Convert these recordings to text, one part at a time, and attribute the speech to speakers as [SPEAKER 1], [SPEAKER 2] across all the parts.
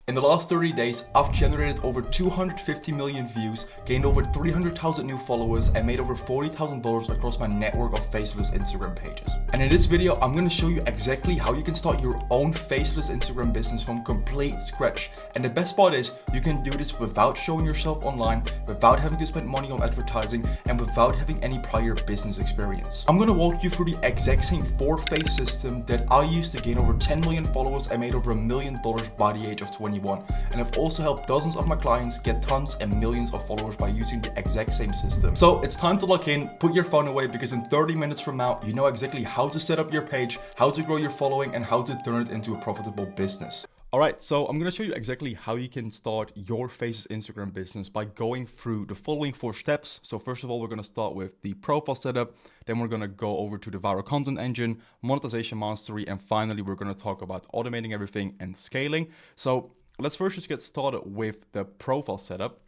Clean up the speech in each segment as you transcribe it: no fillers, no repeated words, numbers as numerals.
[SPEAKER 1] In the last 30 days, I've generated over 250 million views, gained over 300,000 new followers, and made over $40,000 across my network of faceless Instagram pages. And in this video, I'm going to show you exactly how you can start your own faceless Instagram business from complete scratch. And the best part is, you can do this without showing yourself online, without having to spend money on advertising, and without having any prior business experience. I'm going to walk you through the exact same 4-phase system that I used to gain over 10 million followers and made over $1 million by the age of 21. And I've also helped dozens of my clients get tons and millions of followers by using the exact same system. So it's time to lock in, put your phone away, because in 30 minutes from now, you know exactly how to set up your page, how to grow your following, and how to turn it into a profitable business. Alright, so I'm going to show you exactly how you can start your Faces Instagram business by going through the following 4 steps. So first of all, we're going to start with the profile setup, then we're going to go over to the viral content engine, monetization mastery, and finally we're going to talk about automating everything and scaling. So let's first just get started with the profile setup,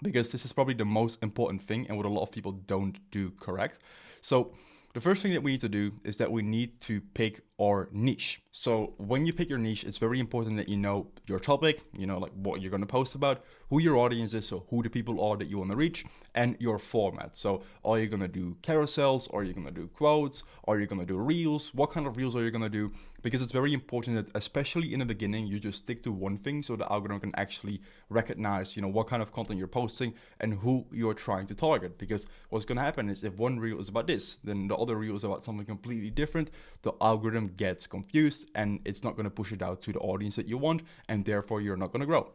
[SPEAKER 1] because this is probably the most important thing and what a lot of people don't do correct. So the first thing that we need to do is that we need to pick our niche. So when you pick your niche, it's very important that you know your topic, you know, like what you're going to post about, who your audience is, so who the people are that you want to reach, and your format. So are you going to do carousels? Are you going to do quotes? Are you going to do reels? What kind of reels are you going to do? Because it's very important that, especially in the beginning, you just stick to one thing so the algorithm can actually recognize, you know, what kind of content you're posting and who you're trying to target. Because what's going to happen is if one reel is about this, then the other reel is about something completely different, the algorithm gets confused and it's not going to push it out to the audience that you want, and therefore you're not going to grow.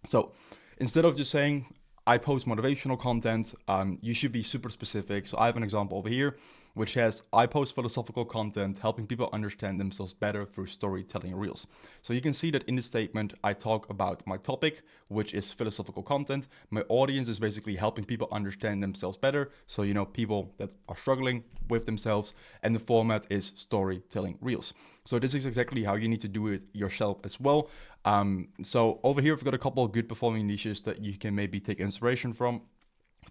[SPEAKER 1] So instead of just saying I post motivational content, you should be super specific. So I have an example over here which says I post philosophical content helping people understand themselves better through storytelling reels. So you can see that in this statement I talk about my topic, which is philosophical content. My audience is basically helping people understand themselves better, so you know, people that are struggling with themselves, and the format is storytelling reels. So this is exactly how you need to do it yourself as well. So over here we've got a couple of good performing niches that you can maybe take inspiration from.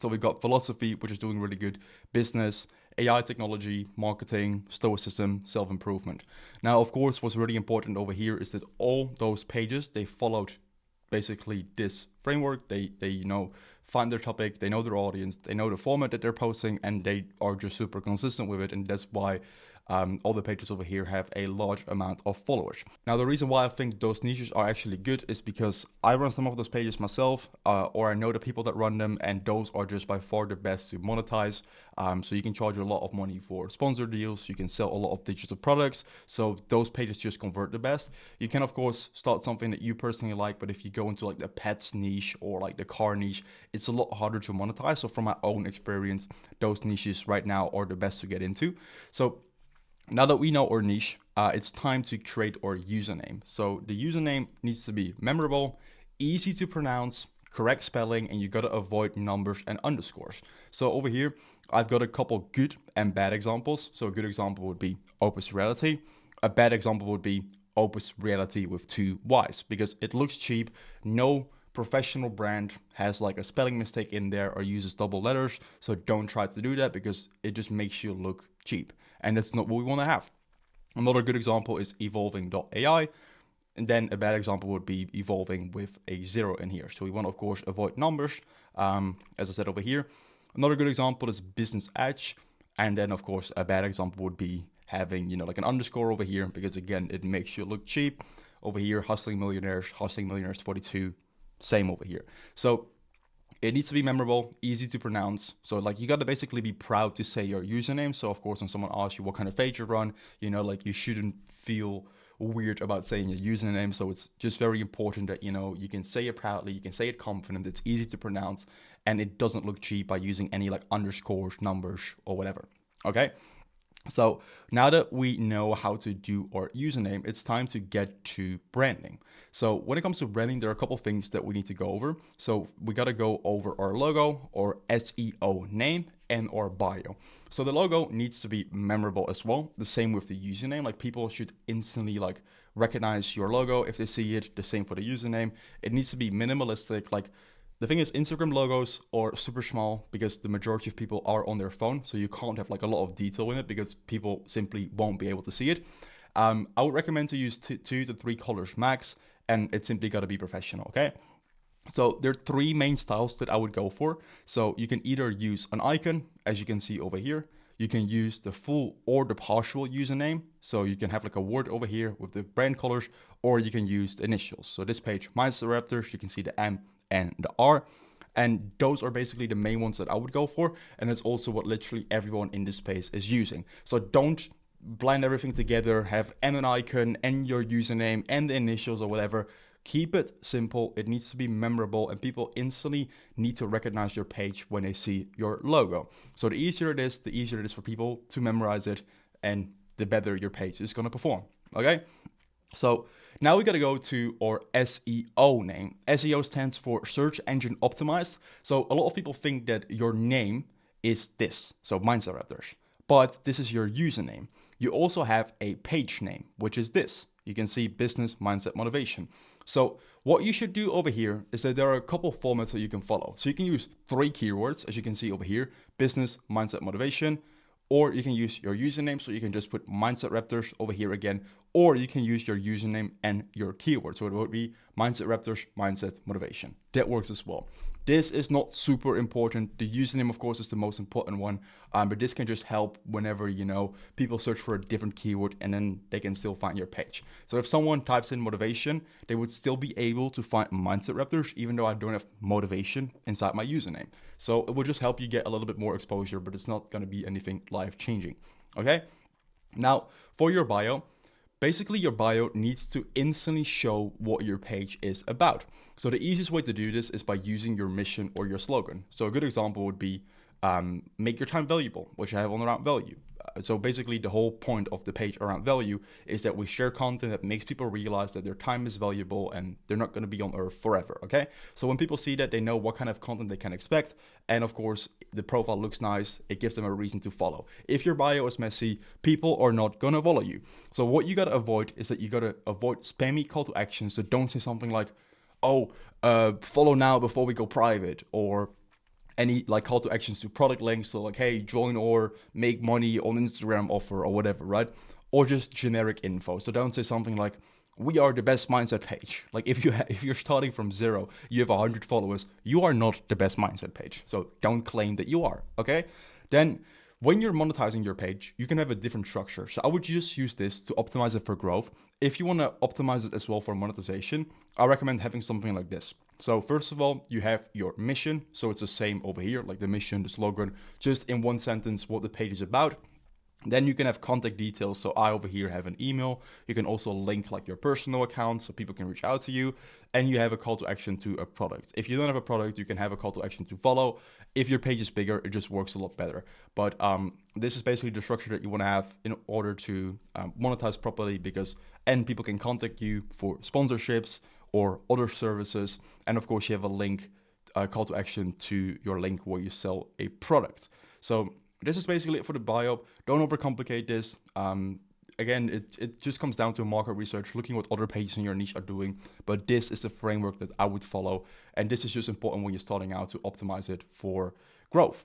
[SPEAKER 1] So we've got philosophy, which is doing really good, business, AI technology, marketing, stoicism, self-improvement. Now, of course, what's really important over here is that all those pages, they followed basically this framework. They you know, find their topic, they know their audience, they know the format that they're posting, and they are just super consistent with it. And that's why all the pages over here have a large amount of followers. Now, the reason why I think those niches are actually good is because I run some of those pages myself, or I know the people that run them, and those are just by far the best to monetize. So you can charge a lot of money for sponsor deals, you can sell a lot of digital products, so those pages just convert the best. You can of course start something that you personally like, but if you go into like the pets niche or like the car niche, it's a lot harder to monetize. So from my own experience, those niches right now are the best to get into. So now that we know our niche, it's time to create our username. So the username needs to be memorable, easy to pronounce, correct spelling, and you got to avoid numbers and underscores. So over here, I've got a couple good and bad examples. So a good example would be Opus Reality. A bad example would be Opus Reality with 2 Y's, because it looks cheap. No professional brand has like a spelling mistake in there or uses double letters. So don't try to do that, because it just makes you look cheap. And that's not what we want to have. Another good example is evolving.ai. And then a bad example would be evolving with a 0 in here. So we want to, of course, avoid numbers, as I said over here. Another good example is Business Edge. And then, of course, a bad example would be having, you know, like an underscore over here, because again, it makes you look cheap. Over here, Hustling Millionaires 42, same over here. So it needs to be memorable, easy to pronounce. So like you got to basically be proud to say your username. So of course, when someone asks you what kind of page you run, you know, like you shouldn't feel weird about saying your username. So it's just very important that, you know, you can say it proudly, you can say it confident, it's easy to pronounce, and it doesn't look cheap by using any like underscores, numbers, or whatever. Okay. So now that we know how to do our username, it's time to get to branding. So when it comes to branding, there are a couple of things that we need to go over. So we got to go over our logo, our SEO name, and our bio. So the logo needs to be memorable as well. The same with the username. Like people should instantly like recognize your logo if they see it. The same for the username. It needs to be minimalistic. Like the thing is, Instagram logos are super small because the majority of people are on their phone. So you can't have like a lot of detail in it because people simply won't be able to see it. I would recommend to use 2 to 3 colors max. and it's simply got to be professional, okay? So there are three main styles that I would go for. So you can either use an icon, as you can see over here. You can use the full or the partial username. So you can have like a word over here with the brand colors, or you can use the initials. So this page, Mindset Raptors, you can see the M and the R. And those are basically the main ones that I would go for. And it's also what literally everyone in this space is using. So don't blend everything together, have an icon and your username and the initials or whatever. Keep it simple. It needs to be memorable, and people instantly need to recognize your page when they see your logo. So the easier it is, the easier it is for people to memorize it, and the better your page is going to perform. Okay. So now we got to go to our SEO name. SEO stands for Search Engine Optimized. So a lot of people think that your name is this, so Mindset Raptors, but this is your username. You also have a page name, which is this. You can see Business Mindset Motivation. So what you should do over here is that there are a couple of formats that you can follow. So you can use 3 keywords, as you can see over here: Business Mindset Motivation, or you can use your username. So you can just put Mindset Raptors over here again, or you can use your username and your keyword. So it would be Mindset Raptors, Mindset Motivation. That works as well. This is not super important. The username, of course, is the most important one, but this can just help whenever, people search for a different keyword, and then they can still find your page. So if someone types in motivation, they would still be able to find Mindset Raptors, even though I don't have motivation inside my username. So it will just help you get a little bit more exposure, but it's not going to be anything life-changing. Okay? Now, for your bio, basically your bio needs to instantly show what your page is about. So the easiest way to do this is by using your mission or your slogan. So a good example would be make your time valuable, which I have on around value. So basically the whole point of the page around value is that we share content that makes people realize that their time is valuable and they're not going to be on earth forever. Okay. So when people see that, they know what kind of content they can expect. And of course, the profile looks nice. It gives them a reason to follow. If your bio is messy, people are not going to follow you. So what you got to avoid is that you got to avoid spammy call to action. So don't say something like, follow now before we go private, or any like call to actions to product links, so like, hey, join or make money on Instagram offer or whatever, right? Or just generic info. So don't say something like, we are the best mindset page. Like if you're starting from 0, you have 100 followers, you are not the best mindset page. So don't claim that you are. Okay. Then when you're monetizing your page, you can have a different structure. So I would just use this to optimize it for growth. If you want to optimize it as well for monetization, I recommend having something like this. So first of all, you have your mission. So it's the same over here, like the mission, the slogan, just in one sentence what the page is about. Then you can have contact details. So I over here have an email. You can also link like your personal account so people can reach out to you. And you have a call to action to a product. If you don't have a product, you can have a call to action to follow. If your page is bigger, it just works a lot better. But this is basically the structure that you want to have in order to monetize properly, and people can contact you for sponsorships or other services. And of course, you have a link, call to action to your link where you sell a product. So this is basically it for the bio. Don't overcomplicate this. Again, it just comes down to market research, looking what other pages in your niche are doing. But this is the framework that I would follow. And this is just important when you're starting out to optimize it for growth.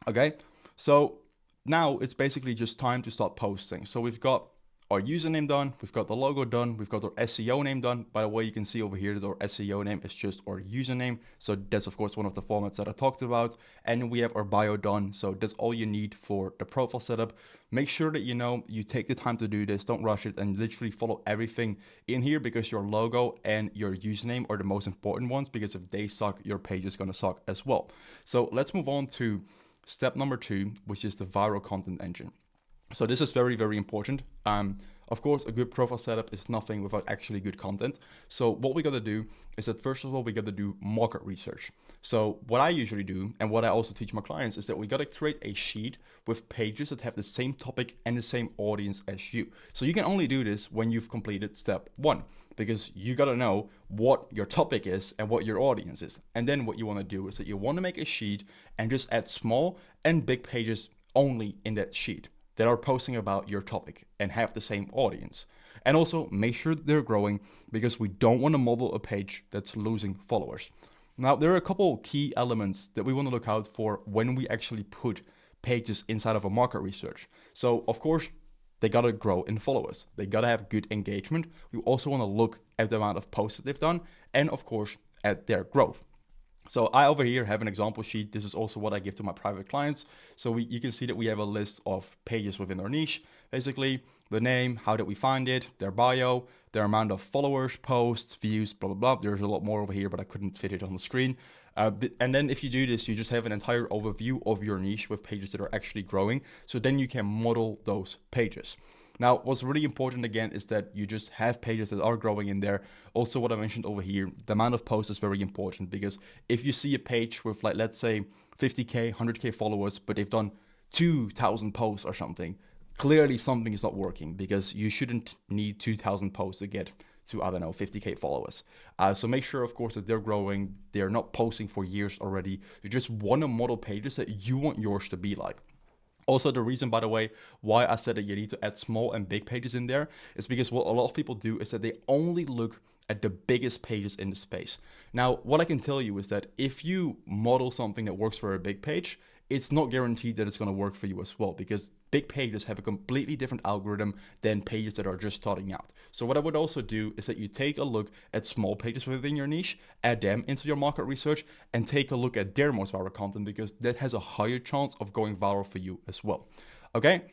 [SPEAKER 1] Okay, so now it's basically just time to start posting. So we've got our username done, we've got the logo done, we've got our SEO name done. By the way, you can see over here that our SEO name is just our username. So that's of course one of the formats that I talked about. And we have our bio done. So that's all you need for the profile setup. Make sure that you take the time to do this. Don't rush it, and literally follow everything in here, because your logo and your username are the most important ones, because if they suck, your page is going to suck as well. So let's move on to step number 2, which is the viral content engine. So this is very, very important. Of course, a good profile setup is nothing without actually good content. So what we got to do is that first of all, we got to do market research. So what I usually do, and what I also teach my clients, is that we got to create a sheet with pages that have the same topic and the same audience as you. So you can only do this when you've completed step 1, because you got to know what your topic is and what your audience is. And then what you want to do is that you want to make a sheet and just add small and big pages only in that sheet that are posting about your topic and have the same audience. And also make sure they're growing, because we don't want to model a page that's losing followers. Now, there are a couple key elements that we want to look out for when we actually put pages inside of a market research. So of course, they gotta grow in followers. They gotta have good engagement. We also want to look at the amount of posts that they've done, and of course at their growth. So I over here have an example sheet. This is also what I give to my private clients. So you can see that we have a list of pages within our niche. Basically, the name, how did we find it, their bio, their amount of followers, posts, views, blah, blah, blah. There's a lot more over here, but I couldn't fit it on the screen. And then if you do this, you just have an entire overview of your niche with pages that are actually growing. So then you can model those pages. Now, what's really important again is that you just have pages that are growing in there. Also, what I mentioned over here, the amount of posts is very important, because if you see a page with, like, let's say 50K, 100K followers, but they've done 2,000 posts or something, clearly something is not working, because you shouldn't need 2,000 posts to get to, I don't know, 50K followers. So make sure, of course, that they're growing. They're not posting for years already. You just want to model pages that you want yours to be like. Also, the reason, by the way, why I said that you need to add small and big pages in there is because what a lot of people do is that they only look at the biggest pages in the space. Now, what I can tell you is that if you model something that works for a big page, it's not guaranteed that it's going to work for you as well, because big pages have a completely different algorithm than pages that are just starting out. So what I would also do is that you take a look at small pages within your niche, add them into your market research, and take a look at their most viral content, because that has a higher chance of going viral for you as well. Okay?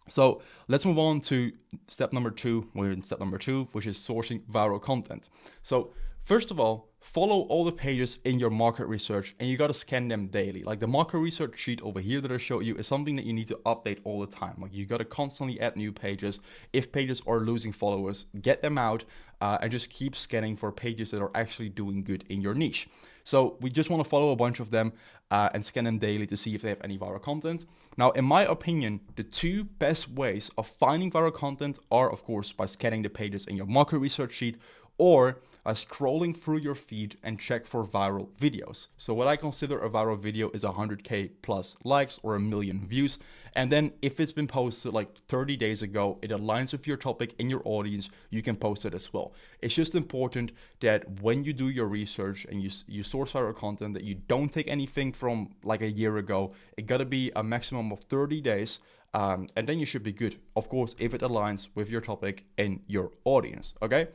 [SPEAKER 1] So let's move on to step number 2. We're in step number 2, which is sourcing viral content. So first of all, follow all the pages in your market research, and you got to scan them daily. Like the market research sheet over here that I showed you is something that you need to update all the time. Like you got to constantly add new pages. If pages are losing followers, get them out and just keep scanning for pages that are actually doing good in your niche. So we just want to follow a bunch of them and scan them daily to see if they have any viral content. Now, in my opinion, the 2 best ways of finding viral content are, of course, by scanning the pages in your market research sheet, or scrolling through your feed and check for viral videos. So what I consider a viral video is 100K plus likes or 1 million views. And then if it's been posted like 30 days ago, it aligns with your topic in your audience, you can post it as well. It's just important that when you do your research and you source viral content, that you don't take anything from like a year ago. It gotta be a maximum of 30 days. And then you should be good. Of course, if it aligns with your topic and your audience, okay?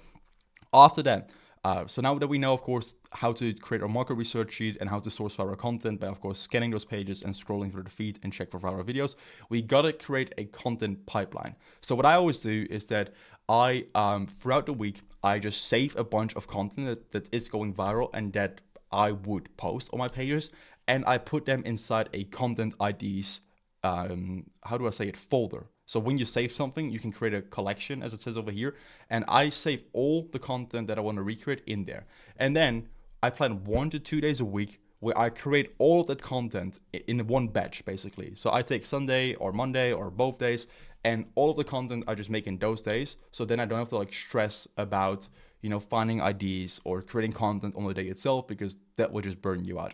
[SPEAKER 1] After that, so now that we know, of course, how to create our market research sheet and how to source viral content by, of course, scanning those pages and scrolling through the feed and check for viral videos, we gotta create a content pipeline. So what I always do is that I, throughout the week, I just save a bunch of content that is going viral and that I would post on my pages, and I put them inside a content IDs, how do I say it, folder. So when you save something, you can create a collection, as it says over here, and I save all the content that I want to recreate in there. And then I plan 1 to 2 days a week where I create all of that content in one batch, basically. So I take Sunday or Monday or both days, and all of the content I just make in those days. So then I don't have to like stress about, finding ideas or creating content on the day itself, because that will just burn you out.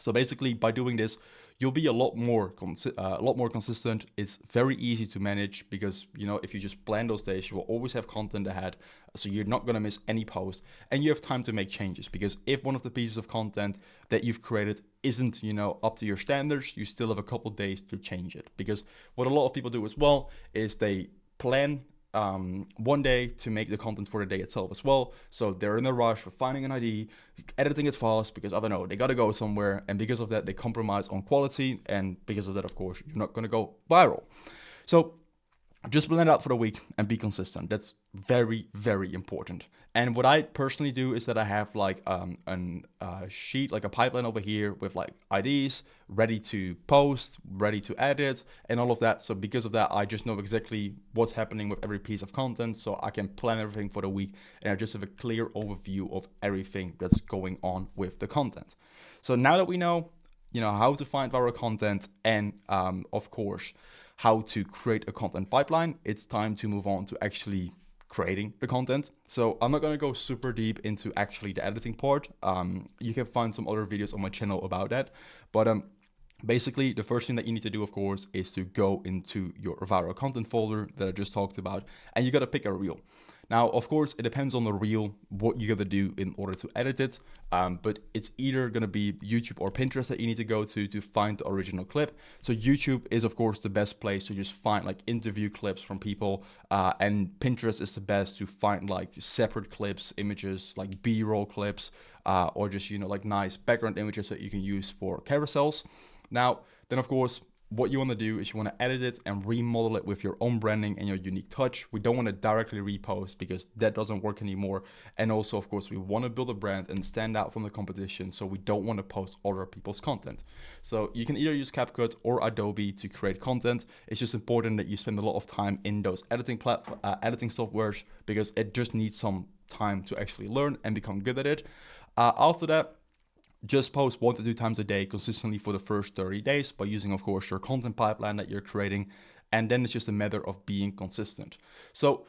[SPEAKER 1] So basically, by doing this, you'll be a lot more consistent. It's very easy to manage because, if you just plan those days, you will always have content ahead. So you're not going to miss any post, and you have time to make changes, because if one of the pieces of content that you've created isn't, up to your standards, you still have a couple days to change it. Because what a lot of people do as well is they plan one day to make the content for the day itself as well. So they're in a rush with finding an idea, editing it fast, because I don't know, they gotta go somewhere, and because of that they compromise on quality, and because of that, of course, you're not gonna go viral. So just plan it out for the week and be consistent. That's very, very important. And what I personally do is that I have like a sheet, like a pipeline over here with like IDs ready to post, ready to edit, and all of that. So because of that, I just know exactly what's happening with every piece of content, so I can plan everything for the week, and I just have a clear overview of everything that's going on with the content. So now that we know, how to find viral content and of course, how to create a content pipeline, it's time to move on to actually creating the content. So I'm not going to go super deep into actually the editing part. You can find some other videos on my channel about that. But basically, the first thing that you need to do, of course, is to go into your viral content folder that I just talked about, and you got to pick a reel. Now, of course, it depends on the reel, what you gotta do in order to edit it. But it's either gonna be YouTube or Pinterest that you need to go to find the original clip. So YouTube is of course the best place to just find like interview clips from people, and Pinterest is the best to find like separate clips, images, like B-roll clips, or just like nice background images that you can use for carousels. Now, then of course, what you want to do is you want to edit it and remodel it with your own branding and your unique touch. We don't want to directly repost because that doesn't work anymore. And also, of course, we want to build a brand and stand out from the competition. So we don't want to post other people's content. So you can either use CapCut or Adobe to create content. It's just important that you spend a lot of time in those editing softwares because it just needs some time to actually learn and become good at it. After that, just post 1 to 2 times a day consistently for the first 30 days by using, of course, your content pipeline that you're creating. And then it's just a matter of being consistent. So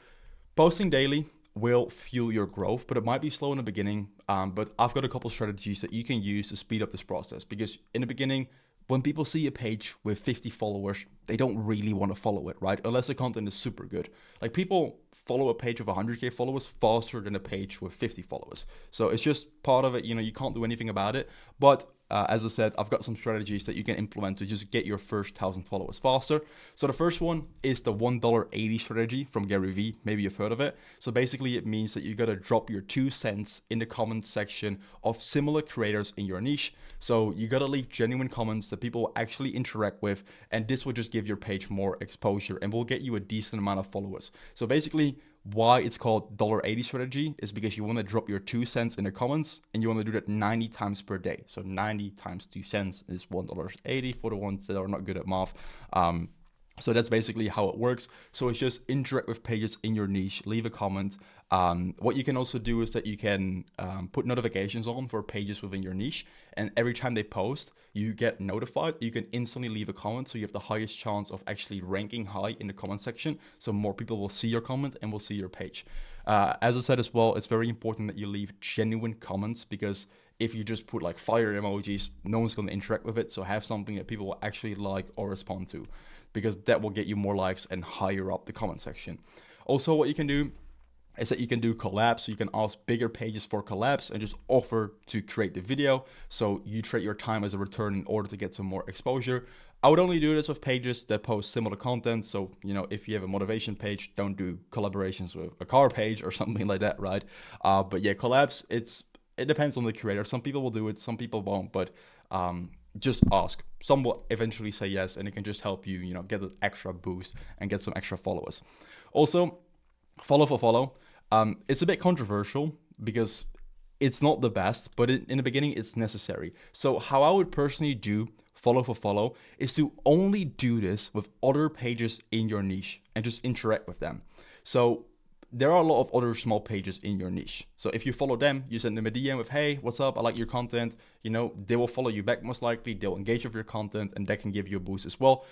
[SPEAKER 1] posting daily will fuel your growth, but it might be slow in the beginning. But I've got a couple strategies that you can use to speed up this process, because in the beginning, when people see a page with 50 followers, they don't really want to follow it, right? Unless the content is super good. Like, people follow a page with 100K followers faster than a page with 50 followers. So it's just part of it. You can't do anything about it. But as I said, I've got some strategies that you can implement to just get your first 1,000 followers faster. So the first one is the $1.80 strategy from Gary Vee. Maybe you've heard of it. So basically it means that you got to drop your 2 cents in the comment section of similar creators in your niche. So you got to leave genuine comments that people will actually interact with, and this will just give your page more exposure and will get you a decent amount of followers. So basically, why it's called $1.80 strategy is because you want to drop your 2 cents in the comments, and you want to do that 90 times per day. So 90 times 2 cents is $1.80 for the ones that are not good at math. So that's basically how it works. So it's just interact with pages in your niche, leave a comment. What you can also do is that you can put notifications on for pages within your niche, and every time they post, you get notified. You can instantly leave a comment, so you have the highest chance of actually ranking high in the comment section, so more people will see your comment and will see your page. As I said as well, it's very important that you leave genuine comments, because if you just put like fire emojis, no one's going to interact with it. So have something that people will actually like or respond to, because that will get you more likes and higher up the comment section. Also, what you can do is that you can do collabs. So you can ask bigger pages for collabs and just offer to create the video. So you trade your time as a return in order to get some more exposure. I would only do this with pages that post similar content. So, if you have a motivation page, don't do collaborations with a car page or something like that, right? But yeah, collabs, it depends on the creator. Some people will do it, some people won't, but just ask. Some will eventually say yes, and it can just help you, get an extra boost and get some extra followers. Also, follow for follow. It's a bit controversial because it's not the best, but in the beginning, it's necessary. So how I would personally do follow for follow is to only do this with other pages in your niche and just interact with them. So there are a lot of other small pages in your niche. So if you follow them, you send them a DM with, hey, what's up? I like your content. They will follow you back most likely. They'll engage with your content, and that can give you a boost as well.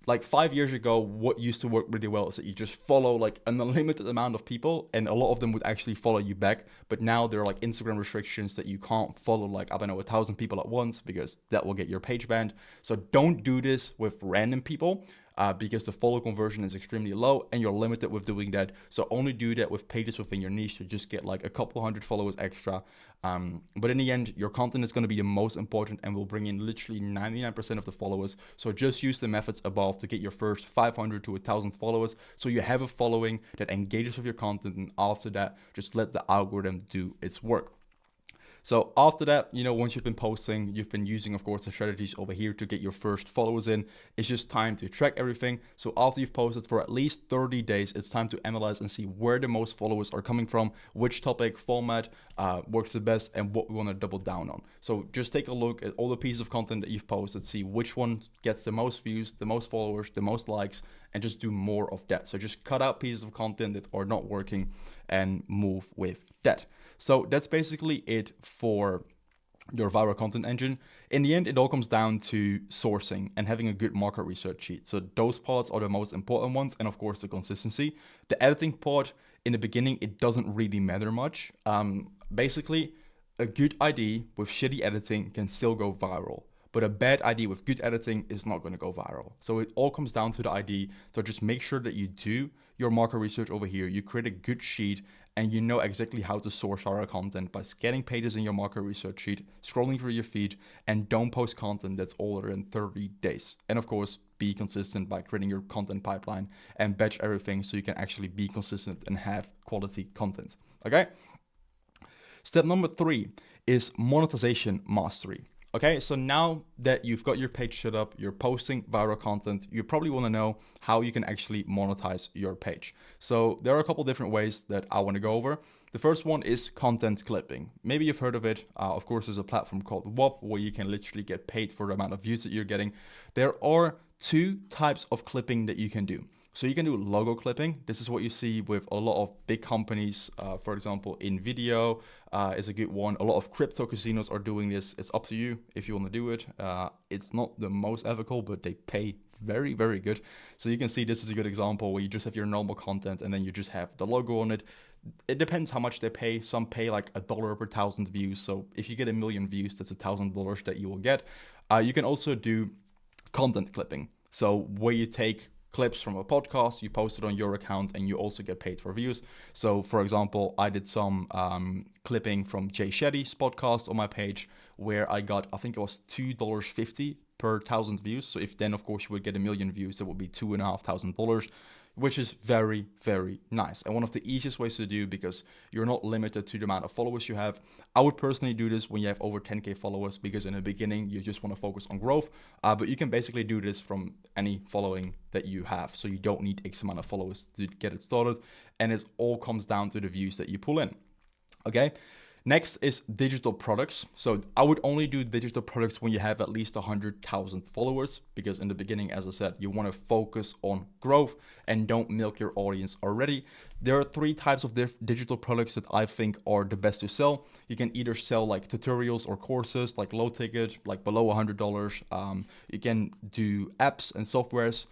[SPEAKER 1] Like 5 years ago, what used to work really well is that you just follow like an unlimited amount of people, and a lot of them would actually follow you back. But now there are like Instagram restrictions that you can't follow like, 1,000 people at once, because that will get your page banned. So don't do this with random people. Because the follow conversion is extremely low and you're limited with doing that. So only do that with pages within your niche to just get like a couple hundred followers extra. But in the end, your content is going to be the most important and will bring in literally 99% of the followers. So just use the methods above to get your first 500 to 1,000 followers. So you have a following that engages with your content, and after that, just let the algorithm do its work. So after that, once you've been posting, you've been using, of course, the strategies over here to get your first followers in. It's just time to track everything. So after you've posted for at least 30 days, it's time to analyze and see where the most followers are coming from, which topic format works the best, and what we want to double down on. So just take a look at all the pieces of content that you've posted, see which one gets the most views, the most followers, the most likes, and just do more of that. So just cut out pieces of content that are not working and move with that. So that's basically it for your viral content engine. In the end, it all comes down to sourcing and having a good market research sheet. So those parts are the most important ones, and of course the consistency. The editing part, in the beginning, it doesn't really matter much. Basically, a good idea with shitty editing can still go viral. but a bad idea with good editing is not going to go viral. So it all comes down to the idea. So just make sure that you do your market research over here, you create a good sheet, and you know exactly how to source our content by scanning pages in your market research sheet, scrolling through your feed, and don't post content that's older than 30 days. And of course, be consistent by creating your content pipeline and batch everything so you can actually be consistent and have quality content. Okay? Step number 3 is monetization mastery. Okay, so now that you've got your page set up, you're posting viral content, you probably want to know how you can actually monetize your page. So there are a couple different ways that I want to go over. The first one is content clipping. Maybe you've heard of it. Of course, there's a platform called WOP where you can literally get paid for the amount of views that you're getting. There are 2 types of clipping that you can do. So you can do logo clipping. This is what you see with a lot of big companies. For example, Nvidia is a good one. A lot of crypto casinos are doing this. It's up to you if you want to do it. It's not the most ethical, but they pay very, very good. So you can see this is a good example where you just have your normal content and then you just have the logo on it. It depends how much they pay. Some pay like $1 per 1,000 views. So if you get 1 million views, that's $1,000 that you will get. You can also do content clipping. So where you take clips from a podcast, you post it on your account, and you also get paid for views. So for example, I did some clipping from Jay Shetty's podcast on my page where I got, I think it was $2.50 per 1,000 views. So if then of course you would get 1 million views, that would be $2,500, which is very, very nice. And one of the easiest ways to do, because you're not limited to the amount of followers you have. I would personally do this when you have over 10K followers, because in the beginning, you just want to focus on growth. But you can basically do this from any following that you have. So you don't need X amount of followers to get it started. And it all comes down to the views that you pull in. Okay. Next is digital products. So I would only do digital products when you have at least 100,000 followers, because in the beginning, as I said, you want to focus on growth and don't milk your audience already. There are 3 types of digital products that I think are the best to sell. You can either sell like tutorials or courses, like low ticket, like below $100. You can do apps and softwares.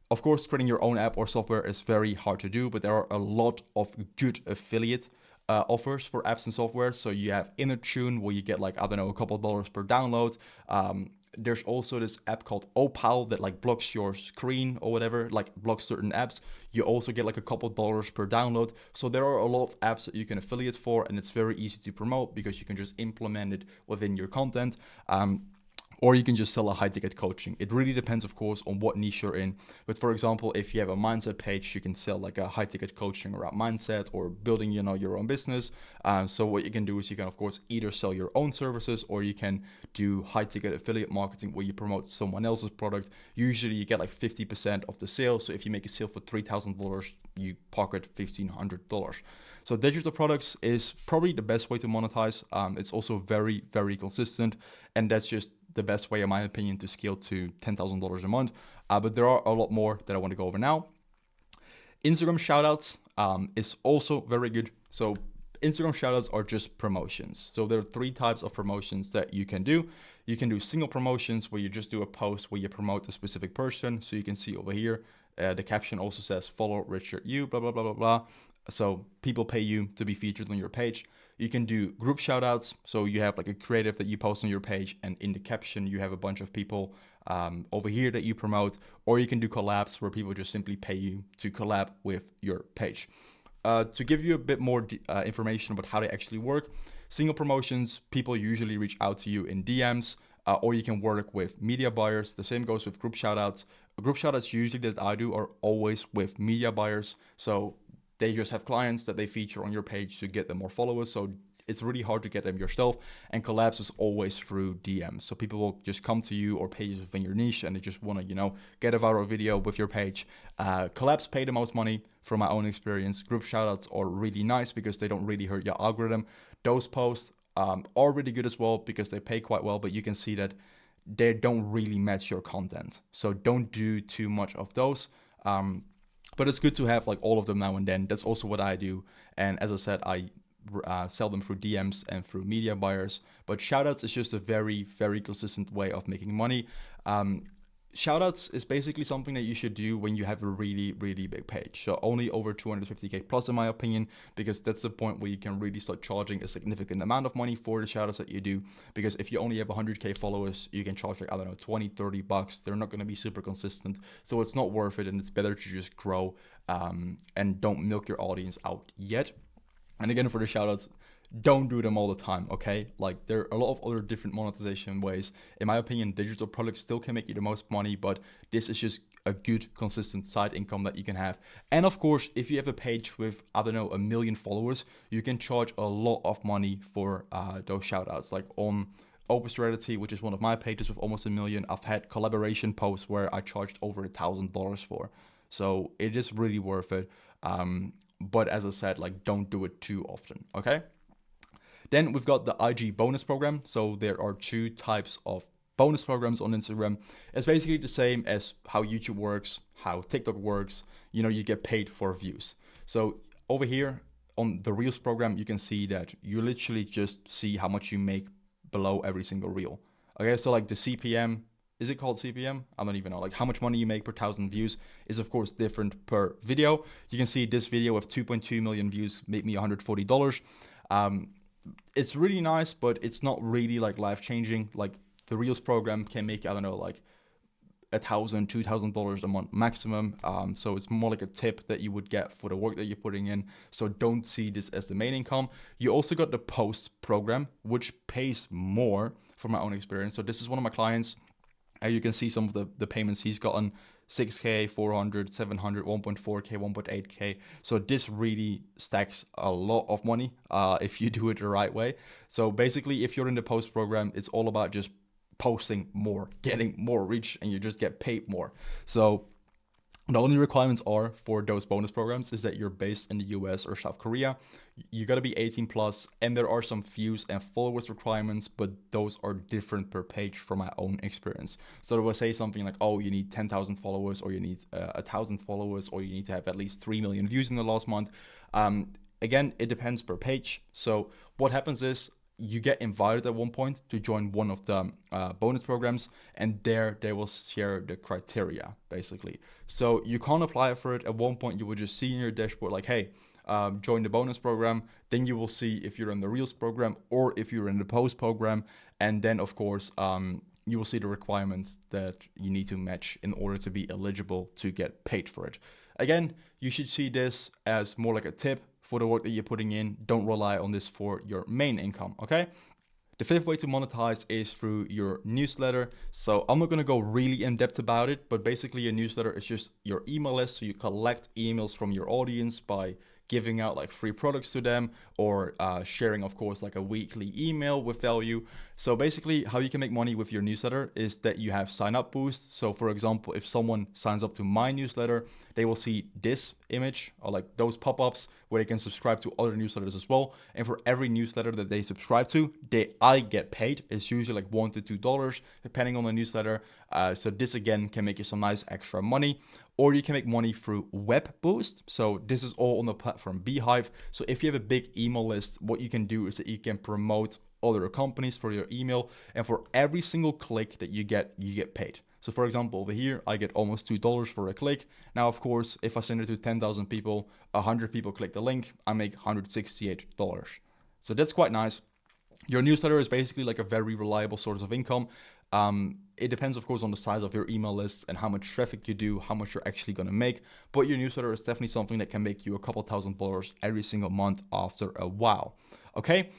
[SPEAKER 1] Of course, creating your own app or software is very hard to do, but there are a lot of good affiliate offers for apps and software. So you have InnerTune, where you get like, I don't know, a couple of dollars per download. There's also this app called Opal that like blocks your screen or whatever, like blocks certain apps. You also get like a couple of dollars per download. So there are a lot of apps that you can affiliate for, and it's very easy to promote because you can just implement it within your content. Or you can just sell a high ticket coaching. It really depends, of course, on what niche you're in. But for example, if you have a mindset page, you can sell like a high ticket coaching around mindset or building, your own business. So what you can do is you can, of course, either sell your own services, or you can do high ticket affiliate marketing where you promote someone else's product. Usually you get like 50% of the sale. So if you make a sale for $3,000, you pocket $1,500. So digital products is probably the best way to monetize. It's also very, very consistent. And that's just the best way, in my opinion, to scale to $10,000 a month. But there are a lot more that I want to go over now. Instagram shoutouts is also very good. So Instagram shoutouts are just promotions. So there are 3 types of promotions that you can do. You can do single promotions where you just do a post where you promote a specific person. So you can see over here, the caption also says follow Richard Yu, blah, blah, blah, blah, blah. So people pay you to be featured on your page. You can do group shoutouts. So you have like a creative that you post on your page, and in the caption, you have a bunch of people over here that you promote. Or you can do collabs where people just simply pay you to collab with your page. To give you a bit more information about how they actually work, single promotions, people usually reach out to you in DMs, or you can work with media buyers. The same goes with group shoutouts. Group shoutouts usually that I do are always with media buyers. So they just have clients that they feature on your page to get them more followers. So it's really hard to get them yourself. And collabs is always through DMs. So people will just come to you or pages within your niche, and they just want to, get a viral video with your page. Collabs pay the most money from my own experience. Group shoutouts are really nice because they don't really hurt your algorithm. Those posts are really good as well because they pay quite well, but you can see that they don't really match your content. So don't do too much of those. But it's good to have like all of them now and then. That's also what I do. And as I said, I sell them through DMs and through media buyers. But shoutouts is just a very, very consistent way of making money. Shoutouts is basically something that you should do when you have a really, really big page. So only over 250k plus, in my opinion, because that's the point where you can really start charging a significant amount of money for the shoutouts that you do. Because if you only have 100k followers, you can charge like, I don't know, 20, 30 bucks. They're not going to be super consistent. So it's not worth it, and it's better to just grow and don't milk your audience out yet. And again, for the shoutouts, don't do them all the time, okay? Like, there are a lot of other different monetization ways. In my opinion, digital products still can make you the most money, but this is just a good, consistent side income that you can have. And of course, if you have a page with, I don't know, 1 million followers, you can charge a lot of money for those shoutouts. Like on Open Strategy, which is one of my pages with almost 1 million, I've had collaboration posts where I charged over $1,000 for. So it is really worth it. But as I said, like, don't do it too often, okay? Then we've got the IG bonus program. So there are 2 types of bonus programs on Instagram. It's basically the same as how YouTube works, how TikTok works. You know, you get paid for views. So over here on the Reels program, you can see that you literally just see how much you make below every single reel. Okay, so like the CPM, is it called CPM? I don't even know. Like how much money you make per 1,000 views is of course different per video. You can see this video with 2.2 million views made me $140. It's really nice, but it's not really like life changing. Like the Reels program can make, I don't know, like $1,000, $2,000 a month maximum. So it's more like a tip that you would get for the work that you're putting in. So don't see this as the main income. You also got the post program, which pays more from my own experience. So this is one of my clients. You can see some of the payments he's gotten. 6K, 400, 700, 1.4K, 1.8K. So this really stacks a lot of money if you do it the right way. So basically, if you're in the post program, it's all about just posting more, getting more reach, and you just get paid more. So the only requirements are for those bonus programs is that you're based in the US or South Korea. You got to be 18 plus, and there are some views and followers requirements, but those are different per page from my own experience. So I will say something like, oh, you need 10,000 followers, or you need 1,000 followers, or you need to have at least 3 million views in the last month. Again, it depends per page. So what happens is, you get invited at one point to join one of the bonus programs, and there they will share the criteria basically. So you can't apply for it. At one point you will just see in your dashboard like, hey, join the bonus program. Then you will see if you're in the Reels program or if you're in the post program. And then of course, you will see the requirements that you need to match in order to be eligible to get paid for it. Again, you should see this as more like a tip for the work that you're putting in. Don't rely on this for your main income, okay? The 5th way to monetize is through your newsletter. So I'm not gonna go really in depth about it, but basically a newsletter is just your email list. So you collect emails from your audience by giving out like free products to them, or sharing, of course, like a weekly email with value. So basically how you can make money with your newsletter is that you have sign up boosts. So for example, if someone signs up to my newsletter, they will see this image or like those pop-ups where they can subscribe to other newsletters as well. And for every newsletter that they subscribe to, I get paid. It's usually like $1 to $2 depending on the newsletter. So this again can make you some nice extra money. Or you can make money through web boost. So this is all on the platform Beehive. So if you have a big email list, what you can do is that you can promote other companies for your email, and for every single click that you get paid. So for example, over here, I get almost $2 for a click. Now, of course, if I send it to 10,000 people, 100 people click the link, I make $168. So that's quite nice. Your newsletter is basically like a very reliable source of income. It depends, of course, on the size of your email list and how much traffic you do, how much you're actually going to make. But your newsletter is definitely something that can make you a couple $1,000s every single month after a while. Okay.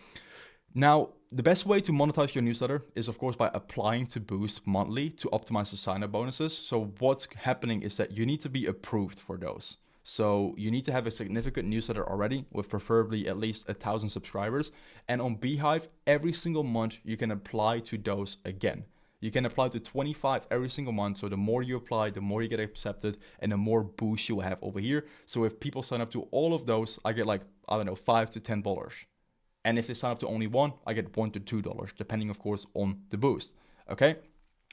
[SPEAKER 1] Now, the best way to monetize your newsletter is, of course, by applying to Boost monthly to optimize the sign-up bonuses. So what's happening is that you need to be approved for those. So you need to have a significant newsletter already with preferably at least 1,000 subscribers. And on Beehive, every single month, you can apply to those again. You can apply to 25 every single month. So the more you apply, the more you get accepted and the more boost you will have over here. So if people sign up to all of those, I get like, I don't know, $5 to $10. And if they sign up to only one, I get $1 to $2, depending, of course, on the boost. Okay.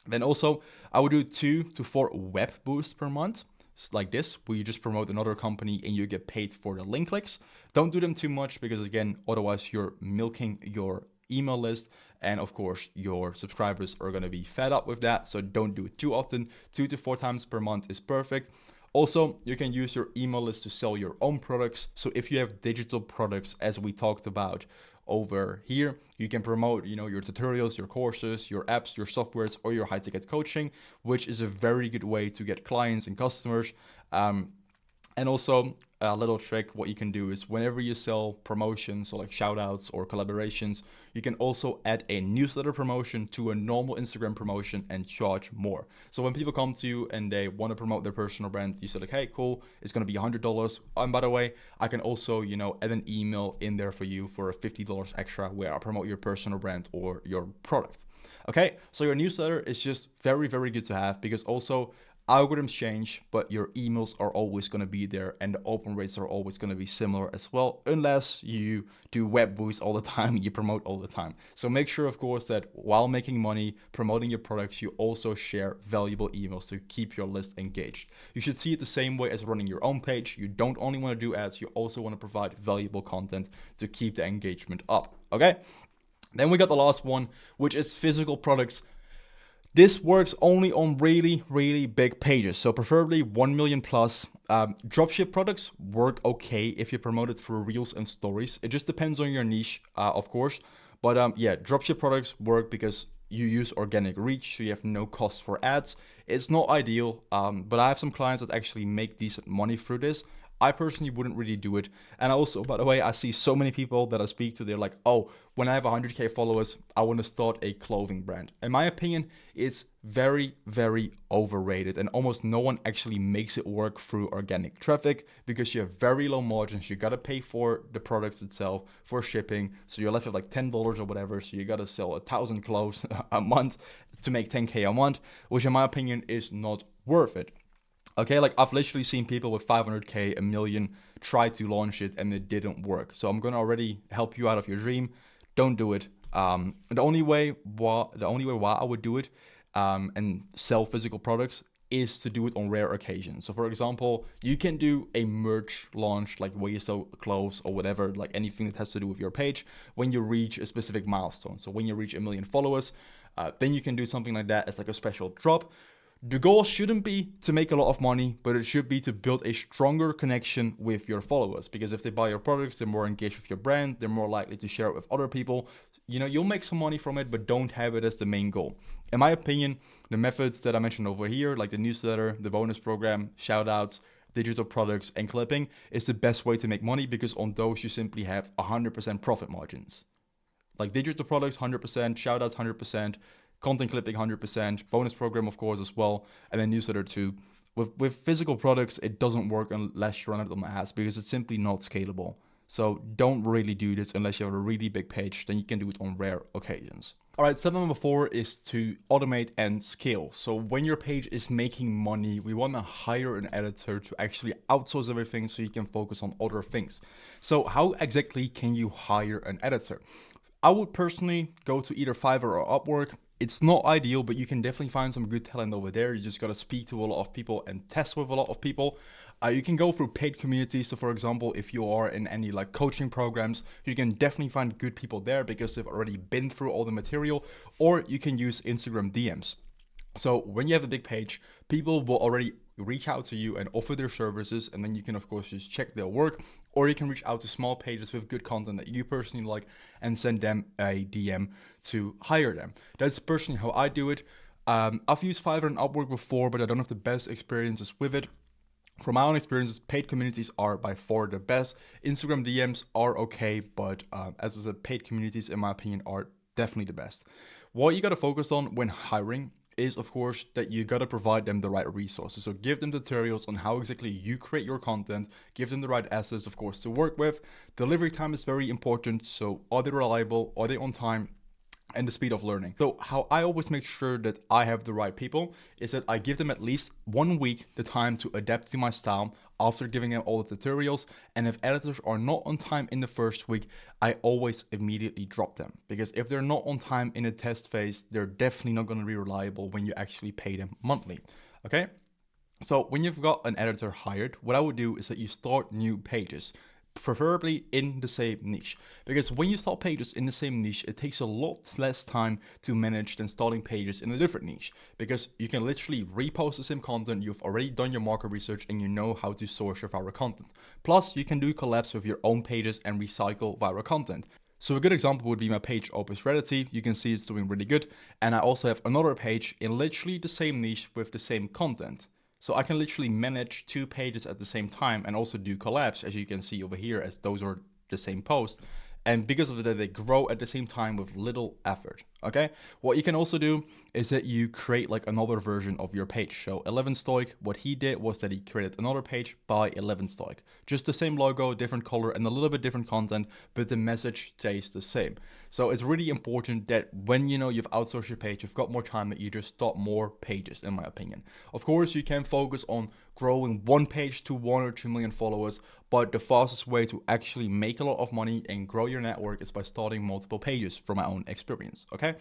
[SPEAKER 1] Then also, I would do 2 to 4 web boosts per month, like this, where you just promote another company and you get paid for the link clicks. Don't do them too much because, again, otherwise you're milking your email list. And of course, your subscribers are going to be fed up with that. So don't do it too often. 2 to 4 times per month is perfect. Also, you can use your email list to sell your own products. So if you have digital products, as we talked about over here, you can promote, your tutorials, your courses, your apps, your softwares, or your high ticket coaching, which is a very good way to get clients and customers. And also, a little trick, what you can do is whenever you sell promotions, so like shout outs or collaborations, you can also add a newsletter promotion to a normal Instagram promotion and charge more. So when people come to you and they want to promote their personal brand, you say like, hey, cool, it's going to be $100. And by the way, I can also, add an email in there for you for a $50 extra where I promote your personal brand or your product. Okay, so your newsletter is just very, very good to have, because also algorithms change, but your emails are always going to be there, and the open rates are always going to be similar as well, unless you do web boosts all the time, you promote all the time. So make sure, of course, that while making money, promoting your products, you also share valuable emails to keep your list engaged. You should see it the same way as running your own page. You don't only want to do ads, you also want to provide valuable content to keep the engagement up. Okay? Then we got the last one, which is physical products. This works only on really, really big pages, so preferably 1 million plus. Dropship products work okay if you promote it through Reels and Stories. It just depends on your niche, of course. But yeah, dropship products work because you use organic reach, so you have no cost for ads. It's not ideal, but I have some clients that actually make decent money through this. I personally wouldn't really do it. And also, by the way, I see so many people that I speak to, they're like, oh, when I have 100K followers, I want to start a clothing brand. In my opinion, it's very, very overrated, and almost no one actually makes it work through organic traffic because you have very low margins. You got to pay for the products itself, for shipping. So you're left with like $10 or whatever. So you got to sell 1,000 clothes a month to make 10K a month, which in my opinion is not worth it. Okay, like I've literally seen people with 500K, a million, try to launch it and it didn't work. So I'm gonna already help you out of your dream. Don't do it. The only way why I would do it and sell physical products is to do it on rare occasions. So for example, you can do a merch launch, like where you sell clothes or whatever, like anything that has to do with your page, when you reach a specific milestone. So when you reach 1 million followers, then you can do something like that as like a special drop. The goal shouldn't be to make a lot of money, but it should be to build a stronger connection with your followers. Because if they buy your products, they're more engaged with your brand, they're more likely to share it with other people. You'll make some money from it, but don't have it as the main goal. In my opinion, the methods that I mentioned over here, like the newsletter, the bonus program, shoutouts, digital products, and clipping, is the best way to make money, because on those you simply have 100% profit margins. Like digital products, 100%, shoutouts, 100%. Content clipping 100%, bonus program of course as well, and then newsletter too. With physical products, it doesn't work unless you run it on ads, because it's simply not scalable. So don't really do this unless you have a really big page. Then you can do it on rare occasions. All right, step number 4 is to automate and scale. So when your page is making money, we want to hire an editor to actually outsource everything so you can focus on other things. So how exactly can you hire an editor? I would personally go to either Fiverr or Upwork. It's not ideal, but you can definitely find some good talent over there. You just got to speak to a lot of people and test with a lot of people. You can go through paid communities. So for example, if you are in any like coaching programs, you can definitely find good people there because they've already been through all the material, or you can use Instagram DMs. So when you have a big page, people will already reach out to you and offer their services, and then you can of course just check their work, or you can reach out to small pages with good content that you personally like and send them a DM to hire them. That's personally how I do it. I've used Fiverr and Upwork before, but I don't have the best experiences with it. From my own experiences, paid communities are by far the best. Instagram DMs are okay, but as I said, paid communities in my opinion are definitely the best. What you got to focus on when hiring is of course that you got to provide them the right resources. So give them tutorials on how exactly you create your content, give them the right assets of course to work with. Delivery time is very important. So are they reliable? Are they on time? And the speed of learning. So how I always make sure that I have the right people is that I give them at least 1 week the time to adapt to my style after giving them all the tutorials. And if editors are not on time in the first week, I always immediately drop them, because if they're not on time in a test phase, they're definitely not going to be reliable when you actually pay them monthly. Okay. So when you've got an editor hired, what I would do is that you start new pages. preferably in the same niche, because when you start pages in the same niche, it takes a lot less time to manage than starting pages in a different niche, because you can literally repost the same content, you've already done your market research, and you know how to source your viral content. Plus, you can do collabs with your own pages and recycle viral content. So a good example would be my page Opus Reality. You can see it's doing really good, and I also have another page in literally the same niche with the same content. So I can literally manage 2 pages at the same time and also do collabs, as you can see over here, as those are the same post. And because of that, they grow at the same time with little effort, okay? What you can also do is that you create like another version of your page. So 11 Stoic, what he did was that he created another page by 11 Stoic. Just the same logo, different color, and a little bit different content, but the message stays the same. So it's really important that when you know you've outsourced your page, you've got more time, that you just start more pages, in my opinion. Of course, you can focus on growing one page to 1 or 2 million followers, but the fastest way to actually make a lot of money and grow your network is by starting multiple pages, from my own experience, okay?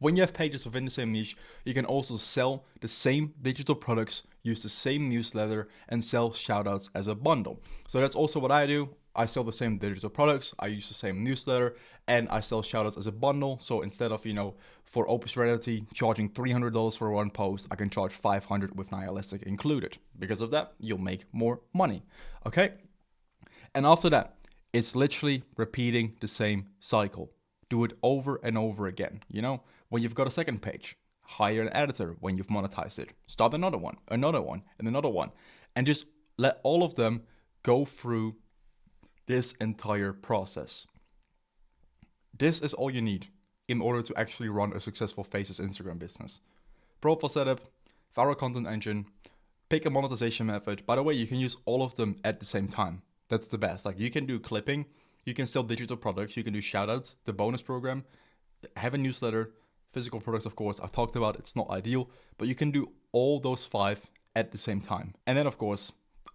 [SPEAKER 1] When you have pages within the same niche, you can also sell the same digital products, use the same newsletter, and sell shoutouts as a bundle. So that's also what I do. I sell the same digital products, I use the same newsletter, and I sell shoutouts as a bundle. So instead of, for Opus Reality charging $300 for one post, I can charge $500 with Nihilistic included. Because of that, you'll make more money, okay? And after that, it's literally repeating the same cycle. Do it over and over again, When you've got a second page, hire an editor when you've monetized it. Start another one, and another one. And just let all of them go through this entire process. This is all you need in order to actually run a successful Faceless Instagram business. Profile setup, viral content engine, pick a monetization method. By the way, you can use all of them at the same time. That's the best. Like, you can do clipping, you can sell digital products, you can do shoutouts, the bonus program, have a newsletter, physical products, of course. I've talked about it's not ideal, but you can do all those 5 at the same time. And then, of course,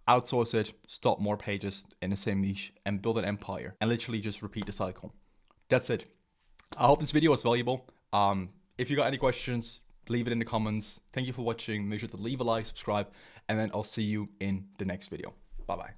[SPEAKER 1] outsource it, start more pages in the same niche, and build an empire, and literally just repeat the cycle. That's it. I hope this video was valuable. If you got any questions, leave it in the comments. Thank you for watching. Make sure to leave a like, subscribe, and then I'll see you in the next video. Bye-bye.